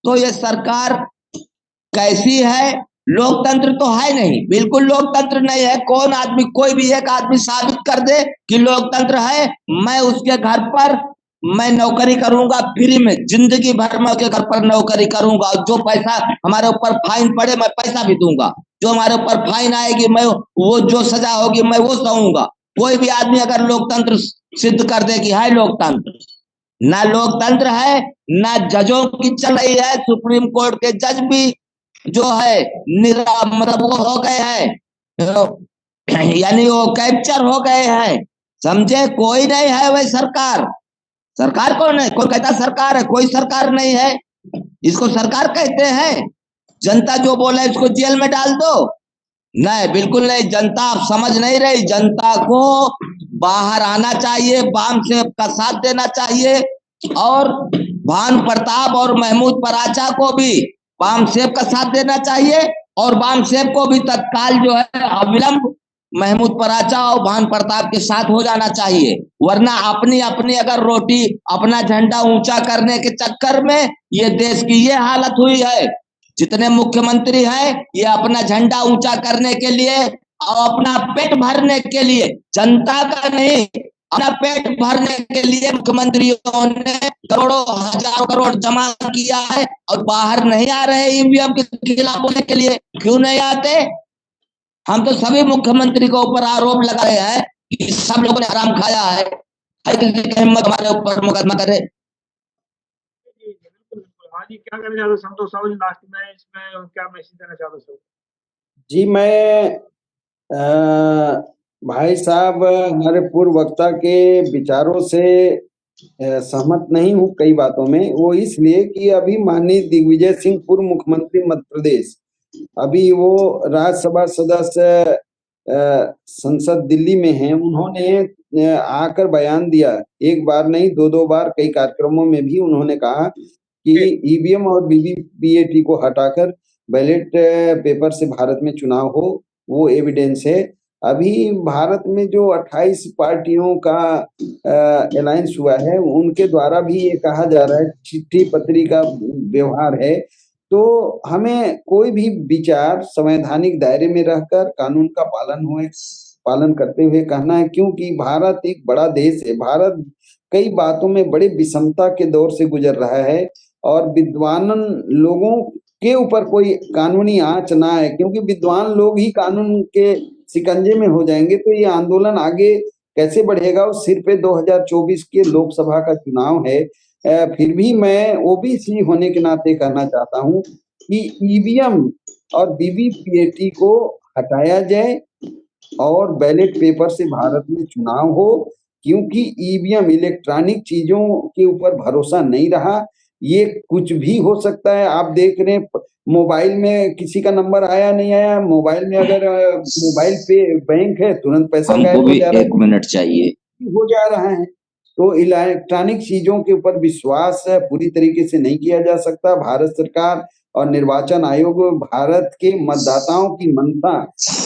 तो ये सरकार कैसी है? लोकतंत्र तो है नहीं, बिल्कुल लोकतंत्र नहीं है। कौन आदमी, कोई भी एक आदमी साबित कर दे कि लोकतंत्र है, मैं उसके घर पर मैं नौकरी करूंगा फ्री में, जिंदगी भर मैं उसके घर पर नौकरी करूंगा। और जो पैसा हमारे ऊपर फाइन पड़े मैं पैसा भी दूंगा, जो हमारे ऊपर फाइन आएगी मैं वो, जो सजा होगी मैं वो सहूंगा। कोई भी आदमी अगर लोकतंत्र सिद्ध कर दे कि है लोकतंत्र, ना लोकतंत्र है, ना जजों की चल रही है। सुप्रीम कोर्ट के जज भी जो है मतलब वो हो गए हैं, यानी वो कैप्चर हो गए हैं, समझे। कोई नहीं है वही सरकार। सरकार कौन है? कोई कहता सरकार है, कोई सरकार नहीं है। इसको सरकार कहते हैं? जनता जो बोले इसको जेल में डाल दो? नहीं, बिल्कुल नहीं। जनता आप समझ नहीं रही। जनता को बाहर आना चाहिए, वाम सेब का साथ देना चाहिए, और भानु प्रताप और महमूद पराचा को भी वाम सेब का साथ देना चाहिए, और वाम सेब को भी तत्काल जो है अविलंब महमूद पराचा और भानु प्रताप के साथ हो जाना चाहिए। वरना अपनी अपनी अगर रोटी, अपना झंडा ऊंचा करने के चक्कर में ये देश की ये हालत हुई है। जितने मुख्यमंत्री हैं ये अपना झंडा ऊंचा करने के लिए और अपना पेट भरने के लिए, जनता का नहीं, अपना पेट भरने के लिए मुख्यमंत्रियों ने करोड़ों हजारों करोड़ जमा किया है, और बाहर नहीं आ रहे ईवीएम के खिलाफ बोलने के लिए। क्यों नहीं आते? हम तो सभी मुख्यमंत्री के ऊपर आरोप लगा रहे हैं कि सब लोगों ने हराम खाया है। किसी की हिम्मत हमारे ऊपर मुकदमा करे। जी बिल्कुल बिल्कुल। हाँ जी, क्या कहना चाहते हो संतोष साहू जी लास्ट में इसमें क्या मैसेज देना चाहते हो? जी, मैं भाई साहब हमारे पूर्व वक्ता के विचारों से सहमत नहीं हूँ कई बातों में। वो इसलिए कि अभी माननीय दिग्विजय सिंह पूर्व मुख्यमंत्री मध्य प्रदेश, अभी वो राज्यसभा सदस्य संसद दिल्ली में हैं। उन्होंने आकर बयान दिया, एक बार नहीं दो बार, कई कार्यक्रमों में भी उन्होंने कहा कि ईवीएम और वीवीपीएटी को हटाकर बैलेट पेपर से भारत में चुनाव हो। वो एविडेंस है। अभी भारत में जो 28 पार्टियों का अलायंस हुआ है, उनके द्वारा भी ये कहा जा रहा है चिट्ठी पत्री का व्यवहार है। तो हमें कोई भी विचार संवैधानिक दायरे में रहकर कानून का पालन करते हुए कहना है, क्योंकि भारत एक बड़ा देश है। भारत कई बातों में बड़े विषमता के दौर से गुजर रहा है, और विद्वान लोगों के ऊपर कोई कानूनी आंच ना है, क्योंकि विद्वान लोग ही कानून के शिकंजे में हो जाएंगे तो ये आंदोलन आगे कैसे बढ़ेगा। उस सिर पे 2024 के लोकसभा का चुनाव है। फिर भी मैं ओबीसी होने के नाते कहना चाहता हूँ कि ईवीएम और वीवीपीएटी को हटाया जाए और बैलेट पेपर से भारत में चुनाव हो, क्योंकि ईवीएम इलेक्ट्रॉनिक चीजों के ऊपर भरोसा नहीं रहा। ये कुछ भी हो सकता है। आप देख रहे हैं मोबाइल में किसी का नंबर आया नहीं आया, मोबाइल में अगर मोबाइल पे बैंक है तुरंत पैसा गायब हो जा रहा है। 1 मिनट चाहिए हो जा रहा है। तो इलेक्ट्रॉनिक चीजों के ऊपर विश्वास पूरी तरीके से नहीं किया जा सकता। भारत सरकार और निर्वाचन आयोग भारत के मतदाताओं की मंशा,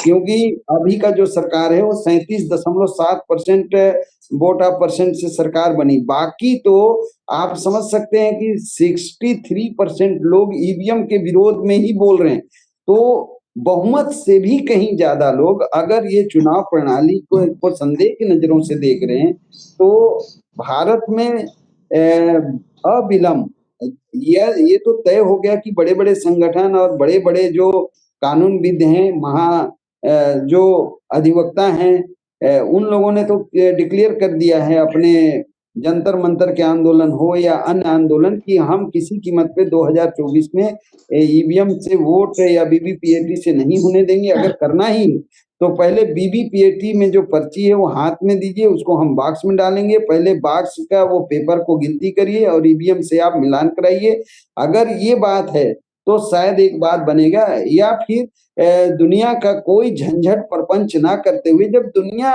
क्योंकि अभी का जो सरकार है वो 37.7% वोट ऑफ परसेंट से सरकार बनी। बाकी तो आप समझ सकते हैं कि 63% लोग ईवीएम के विरोध में ही बोल रहे हैं। तो बहुमत से भी कहीं ज्यादा लोग अगर ये चुनाव प्रणाली को संदेह की नजरों से देख रहे हैं, तो भारत में अविलंब ये तो तय हो गया कि बड़े बड़े संगठन और बड़े बड़े जो कानूनविद हैं, जो अधिवक्ता हैं, उन लोगों ने तो डिक्लेयर कर दिया है अपने जंतर मंतर के आंदोलन हो या अन्य आंदोलन, कि हम किसी कीमत पे 2024 में ईवीएम से वोट या वीवीपीएटी से नहीं होने देंगे। अगर करना ही तो पहले वीवीपीएटी में जो पर्ची है वो हाथ में दीजिए, उसको हम बॉक्स में डालेंगे। पहले बॉक्स का वो पेपर को गिनती करिए और ईवीएम से आप मिलान कराइए। अगर ये बात है तो शायद एक बात बनेगा, या फिर दुनिया का कोई झंझट प्रपंच ना करते हुए, जब दुनिया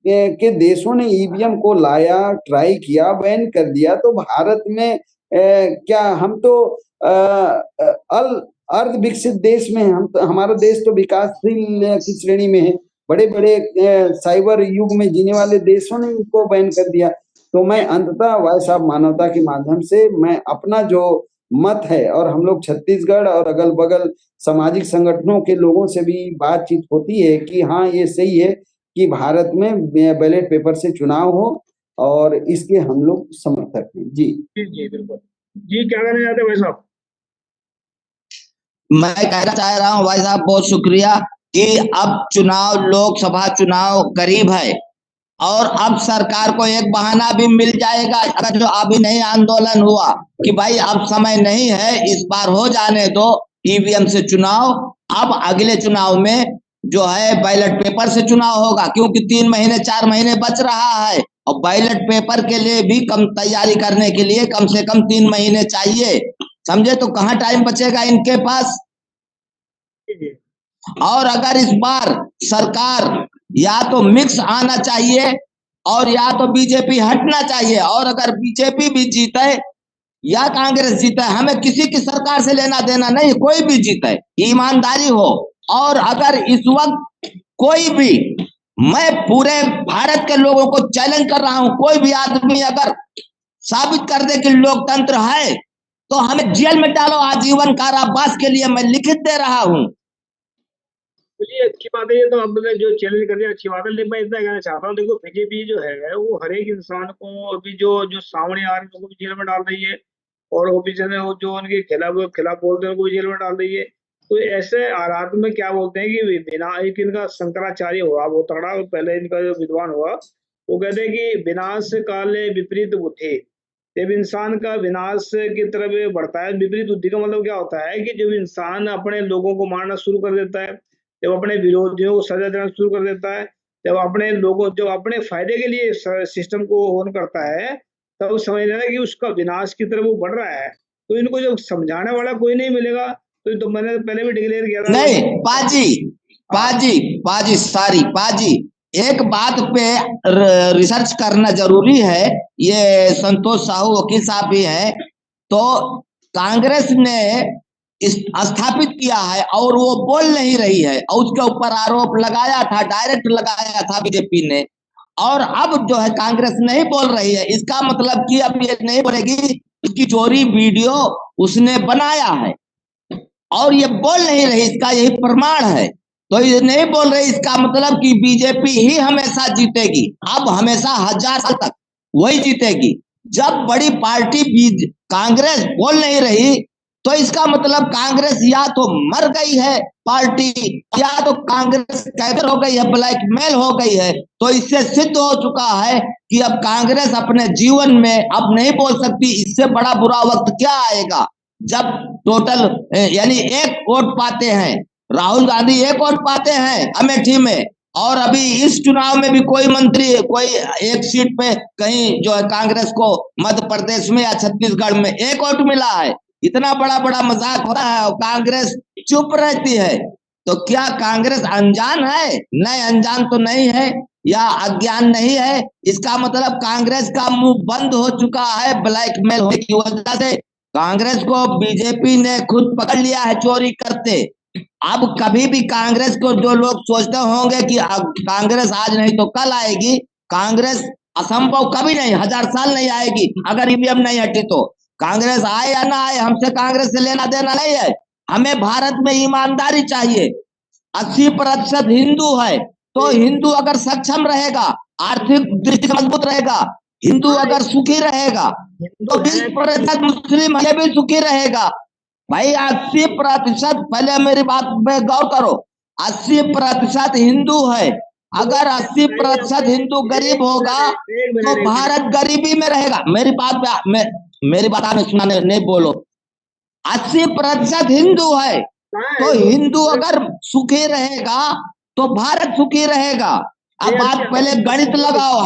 के देशों ने ईवीएम को लाया, ट्राई किया, बैन कर दिया, तो भारत में क्या हम तो अर्ध विकसित देश में हम तो, हमारा देश तो विकासशील की श्रेणी में है। बड़े बड़े साइबर युग में जीने वाले देशों ने इसको बैन कर दिया। तो मैं अंततः भाई साहब मानवता के माध्यम से मैं अपना जो मत है, और हम लोग छत्तीसगढ़ और अगल बगल सामाजिक संगठनों के लोगों से भी बातचीत होती है कि हाँ ये सही है कि भारत में बैलेट पेपर से चुनाव हो, और इसके हम लोग समर्थक हैं। जी जी बिल्कुल। जी क्या कहना चाहते हैं भाई साहब? मैं कहना चाह रहा हूँ भाई साहब, बहुत शुक्रिया कि अब चुनाव, लोकसभा चुनाव करीब है, और अब सरकार को एक बहाना भी मिल जाएगा। अगर जो अभी नहीं आंदोलन हुआ कि भाई अब समय नहीं है, इस बार हो जाने दो, ईवीएम से चुनाव, अब अगले चुनाव में जो है बैलेट पेपर से चुनाव होगा, क्योंकि 3 महीने 4 महीने बच रहा है और बैलेट पेपर के लिए भी कम तैयारी करने के लिए कम से कम 3 महीने चाहिए, समझे। तो कहाँ टाइम बचेगा इनके पास। और अगर इस बार सरकार या तो मिक्स आना चाहिए और या तो बीजेपी हटना चाहिए, और अगर बीजेपी भी जीते या कांग्रेस जीते, हमें किसी की सरकार से लेना देना नहीं, कोई भी जीते, ईमानदारी हो। और अगर इस वक्त कोई भी, मैं पूरे भारत के लोगों को चैलेंज कर रहा हूं, कोई भी आदमी अगर साबित कर दे कि लोकतंत्र है तो हमें जेल में डालो, आजीवन कारावास के लिए मैं लिखित दे रहा हूं। चलिए, अच्छी बात है, ये तो आपने जो चैलेंज कर दिया अच्छी बात है। लेकिन मैं इतना कहना चाहता हूँ, देखो बीजेपी जो है वो हर एक इंसान को अभी जो जो सामने आ रहे हैं उनको भी जेल में डाल रही है, और ओपिनियन है जो उनके खिलाफ बोलते हैं उनको भी जेल में डाल रही है। तो ऐसे हालात में क्या बोलते हैं कि बिना, एक इनका शंकराचार्य हुआ वो तगड़ा, पहले इनका जो विद्वान हुआ, वो कहते हैं कि विनाश काले विपरीत बुद्धि। जब इंसान का विनाश की तरफ बढ़ता है, विपरीत बुद्धि का मतलब क्या होता है कि जब इंसान अपने लोगों को मारना शुरू कर देता है, जब अपने विरोधियों को सजा देना शुरू कर देता है, जब अपने फायदे के लिए सिस्टम को ऑन करता है, तब समझ लेना कि उसका विनाश की तरफ वो बढ़ रहा है। तो इनको जब समझाने वाला कोई नहीं मिलेगा, तो मैंने पहले भी डिक्लेयर किया था। नहीं पाजी, एक बात पे रिसर्च करना जरूरी है, ये संतोष साहू वकील साहब भी है। तो कांग्रेस ने स्थापित किया है और वो बोल नहीं रही है, और उसके ऊपर आरोप लगाया था, डायरेक्ट लगाया था बीजेपी ने, और अब जो है कांग्रेस नहीं बोल रही है। इसका मतलब कि अब ये नहीं बोलेगी इसकी चोरी वीडियो उसने बनाया है, और ये बोल नहीं रही, इसका यही प्रमाण है। तो ये नहीं बोल रही, इसका मतलब कि बीजेपी ही हमेशा जीतेगी, अब हमेशा 1000 साल तक वही जीतेगी। जब बड़ी पार्टी कांग्रेस बोल नहीं रही, तो इसका मतलब कांग्रेस या तो मर गई है पार्टी, या तो कांग्रेस कैडर हो गई है, ब्लैकमेल हो गई है। तो इससे सिद्ध हो चुका है कि अब कांग्रेस अपने जीवन में अब नहीं बोल सकती। इससे बड़ा बुरा वक्त क्या आएगा, जब टोटल यानी 1 वोट पाते हैं, राहुल गांधी 1 वोट पाते हैं अमेठी में, और अभी इस चुनाव में भी कोई मंत्री, कोई एक सीट पे कहीं जो है कांग्रेस को मध्य प्रदेश में या छत्तीसगढ़ में 1 वोट मिला है। इतना बड़ा बड़ा मजाक हो रहा है और कांग्रेस चुप रहती है। तो क्या कांग्रेस अनजान है? नहीं, अनजान तो नहीं है, या अज्ञान नहीं है। इसका मतलब कांग्रेस का मुंह बंद हो चुका है ब्लैकमेल होने की वजह से। कांग्रेस को बीजेपी ने खुद पकड़ लिया है चोरी करते। अब कभी भी कांग्रेस को जो लोग सोचते होंगे कि कांग्रेस आज नहीं तो कल आएगी, कांग्रेस असंभव कभी नहीं, 1000 साल नहीं आएगी अगर ईवीएम नहीं हटी तो। कांग्रेस आए या ना आए, हमसे कांग्रेस से लेना देना नहीं है। हमें भारत में ईमानदारी चाहिए। 80% हिंदू है, तो हिंदू अगर सक्षम रहेगा, आर्थिक दृष्टि से मजबूत रहेगा, हिंदू अगर सुखी रहेगा, तो 20% मुस्लिम ये भी सुखी रहेगा। भाई 80%, पहले मेरी बात पे गौर करो, 80% हिंदू है। अगर 80% हिंदू गरीब होगा तो भारत गरीबी में रहेगा। मेरी बात आपने सुना नहीं बोलो। 80% हिंदू है, तो हिंदू अगर सुखी रहेगा तो भारत सुखी रहेगा। अब आप पहले गणित लगाओ।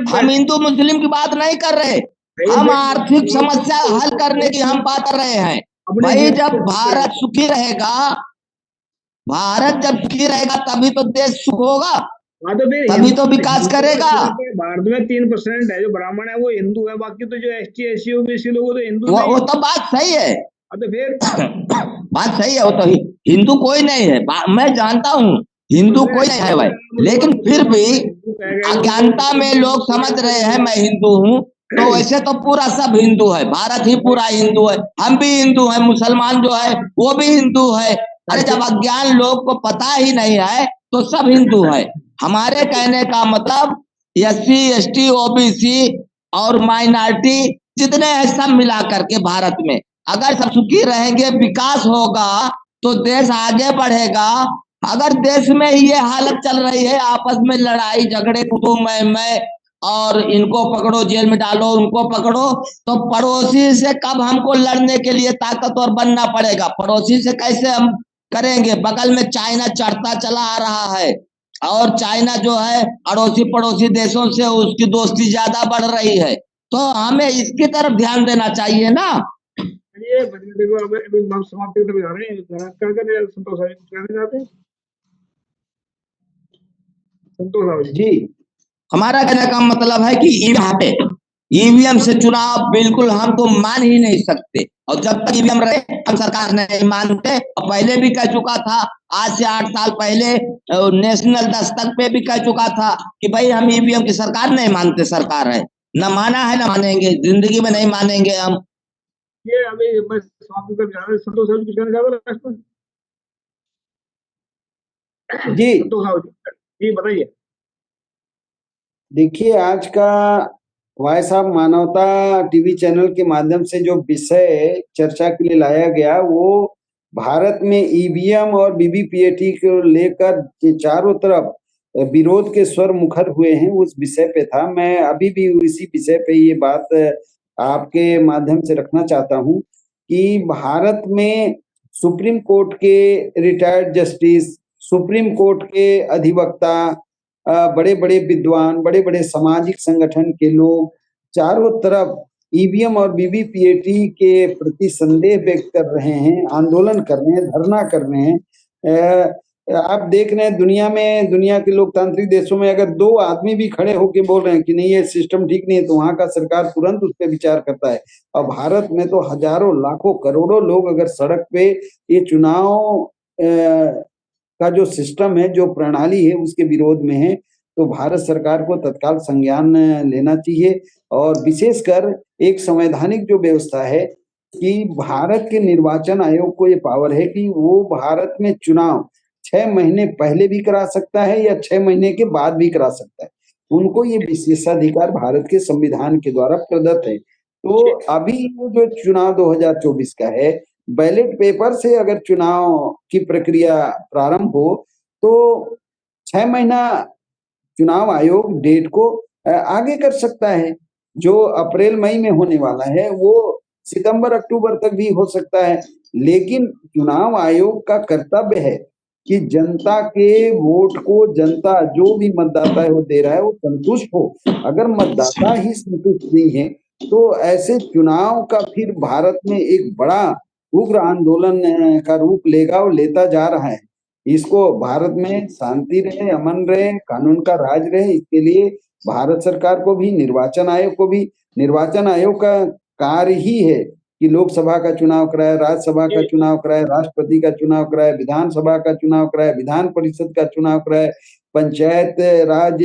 हम हिंदू मुस्लिम की बात नहीं कर रहे, हम आर्थिक समस्या हल करने की हम बात कर रहे हैं। भाई जब भारत सुखी रहेगा, तभी तो देश सुख होगा, तभी तो विकास करेगा। भारत में 3% है जो ब्राह्मण है वो हिंदू है, बाकी तो जो ST SC OBC लोग तो हिंदू। वो तो बात सही है, तो फिर बात सही है, वो तो हिंदू कोई नहीं है, मैं जानता हूँ हिंदू कोई नहीं है भाई, लेकिन फिर भी अज्ञानता में लोग समझ रहे हैं मैं हिंदू हूँ। तो वैसे तो पूरा सब हिंदू है, भारत ही पूरा हिंदू है, हम भी हिंदू है, मुसलमान जो है वो भी हिंदू है। अरे जब अज्ञान लोग को पता ही नहीं है तो सब हिंदू है। हमारे कहने का मतलब SC ST OBC और माइनॉरिटी जितने हैं सब मिला करके भारत में अगर सब सुखी रहेंगे, विकास होगा तो देश आगे बढ़ेगा। अगर देश में ही ये हालत चल रही है, आपस में लड़ाई झगड़े, कुटुंब में और इनको पकड़ो, जेल में डालो, उनको पकड़ो, तो पड़ोसी से कब हमको लड़ने के लिए ताकतवर बनना पड़ेगा? पड़ोसी से कैसे हम करेंगे? बगल में चाइना चढ़ता चला आ रहा है, और चाइना जो है अड़ोसी पड़ोसी देशों से उसकी दोस्ती ज्यादा बढ़ रही है, तो हमें इसकी तरफ ध्यान देना चाहिए ना। ये देखो, अभी हम समाप्ति की तरफ जा रहे हैं। क्या कर रहे हैं संतोष साहब, कुछ कहना चाहते हैं? संतोष साहब जी, जी हमारा कहने का मतलब है कि यहाँ पे ईवीएम से चुनाव बिल्कुल हम तो मान ही नहीं सकते, और जब तक ईवीएम रहे हम सरकार नहीं मानते। और पहले भी कह चुका था, आज से 8 साल पहले नेशनल दस्तक पे भी कह चुका था कि भाई हम ईवीएम की सरकार नहीं मानते, सरकार है न माना है न मानेंगे, जिंदगी में नहीं मानेंगे हम। ये अभी मैं समाप्ति की तरफ जा रहा हूँ। संतोष साहब जी कुछ कहना चाहते हैं लास्ट में? जी संतोष साहब जी बताइए। देखिए, आज का वॉइस ऑफ मानवता टीवी चैनल के माध्यम से जो विषय चर्चा के लिए लाया गया, वो भारत में ईवीएम और वीवीपीएटी को लेकर चारों तरफ विरोध के स्वर मुखर हुए हैं, उस विषय पे था। मैं अभी भी इसी विषय पे ये बात आपके माध्यम से रखना चाहता हूँ कि भारत में सुप्रीम कोर्ट के रिटायर्ड जस्टिस, सुप्रीम कोर्ट के अधिवक्ता, बड़े बड़े विद्वान, बड़े बड़े सामाजिक संगठन के लोग चारों तरफ ईवीएम और वीवीपीएटी के प्रति संदेह व्यक्त कर रहे हैं, आंदोलन कर रहे हैं, धरना कर रहे हैं। आप देख रहे हैं दुनिया में, दुनिया के लोकतांत्रिक देशों में अगर 2 आदमी भी खड़े होकर बोल रहे हैं कि नहीं ये सिस्टम ठीक नहीं है, तो वहां का सरकार तुरंत उस पर विचार करता है। और भारत में तो हजारों लाखों करोड़ों लोग अगर सड़क पे ये चुनाव का जो सिस्टम है, जो प्रणाली है, उसके विरोध में है, तो भारत सरकार को तत्काल संज्ञान लेना चाहिए। और विशेषकर एक संवैधानिक जो व्यवस्था है कि भारत के निर्वाचन आयोग को ये पावर है कि वो भारत में चुनाव 6 महीने पहले भी करा सकता है या 6 महीने के बाद भी करा सकता है। उनको ये विशेषाधिकार भारत के संविधान के द्वारा प्रदत्त है। तो अभी जो चुनाव 2024 का है, बैलेट पेपर से अगर चुनाव की प्रक्रिया प्रारंभ हो तो 6 महीना चुनाव आयोग डेट को आगे कर सकता है। जो अप्रैल मई में होने वाला है वो सितंबर अक्टूबर तक भी हो सकता है। लेकिन चुनाव आयोग का कर्तव्य है कि जनता के वोट को, जनता जो भी मतदाता है वो दे रहा है, वो संतुष्ट हो। अगर मतदाता ही संतुष्ट नहीं है तो ऐसे चुनाव का फिर भारत में एक बड़ा उग्र आंदोलन का रूप लेगा और लेता जा रहा है। इसको भारत में शांति रहे, अमन रहे, कानून का राज रहे, इसके लिए भारत सरकार को भी, निर्वाचन आयोग को भी, निर्वाचन आयोग का कार्य ही है कि लोकसभा का चुनाव कराए, राज्यसभा का चुनाव कराए, राष्ट्रपति का चुनाव कराए, विधानसभा का चुनाव कराए, विधान परिषद का चुनाव कराए, पंचायत राज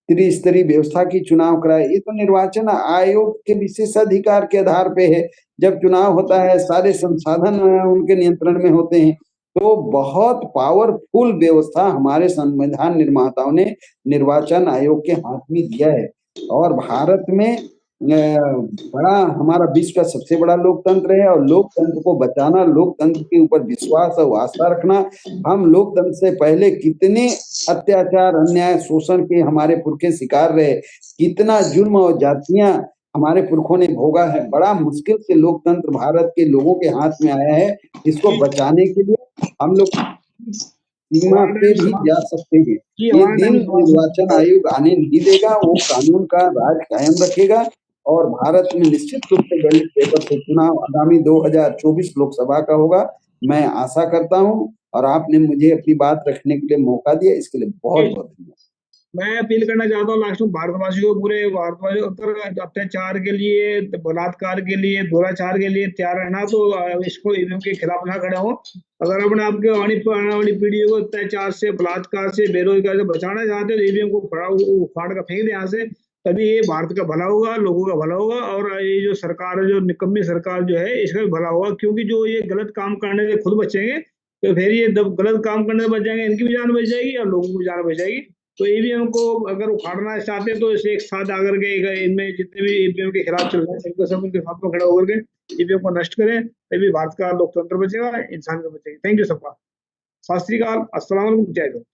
त्रिस्तरीय व्यवस्था की चुनाव कराए। ये तो निर्वाचन आयोग के विशेषाधिकार के आधार पे है। जब चुनाव होता है सारे संसाधन उनके नियंत्रण में होते हैं। तो बहुत पावरफुल व्यवस्था हमारे संविधान निर्माताओं ने निर्वाचन आयोग के हाथ में दिया है। और भारत में बड़ा, हमारा विश्व का सबसे बड़ा लोकतंत्र है, और लोकतंत्र को बचाना, लोकतंत्र के ऊपर विश्वास और आस्था रखना। हम लोकतंत्र से पहले कितने अत्याचार, अन्याय, शोषण के हमारे पुरखे शिकार रहे, कितना जुल्म और जातियां हमारे पुरखों ने भोगा है। बड़ा मुश्किल से लोकतंत्र भारत के लोगों के हाथ में आया है। इसको बचाने के लिए हम लोग सीमा पे भी जा सकते हैं। ये दिन निर्वाचन आयोग आने नहीं देगा, वो कानून का राज कायम रखेगा। और भारत में निश्चित रूप से बैलेट पेपर से चुनाव आगामी 2024 लोकसभा का होगा, मैं आशा करता हूँ। और आपने मुझे अपनी बात रखने के लिए मौका दिया, इसके लिए बहुत बहुत धन्यवाद। मैं अपील करना चाहता हूँ लास्ट में भारतवासियों को, पूरे भारतवासियों पर अत्याचार के लिए, बलात्कार के लिए, दुराचार के लिए तैयार रहना, तो इसको ईवीएम के खिलाफ ना खड़े हो। अगर अपने आपके आने वाली पीढ़ी को अत्याचार से, बलात्कार से, बेरोजगार से बचाना चाहते हो तो ईवीएम को फाड़ कर फेंक दे यहाँ से, तभी ये भारत का भला होगा, लोगों का भला होगा। और ये जो सरकार है, जो निकम्मी सरकार जो है, इसका भी भला होगा। क्योंकि जो ये गलत काम करने से खुद बचेंगे, तो फिर ये गलत काम करने से बच जाएंगे, इनकी भी जान बच जाएगी और लोगों की भी जान बच जाएगी। तो ईवीएम को अगर उखाड़ना चाहते हैं तो इसे एक साथ आकर के इनमें जितने भी ईवीएम के खिलाफ चल रहे हैं, सब उनके साथ में खड़ा होकर के ईवीएम को नष्ट करें, तभी भारत का लोकतंत्र बचेगा, इंसान का बचेगा। थैंक यू सबका। सत श्री अकाल, अस्सलाम वालेकुम, जय हिंद।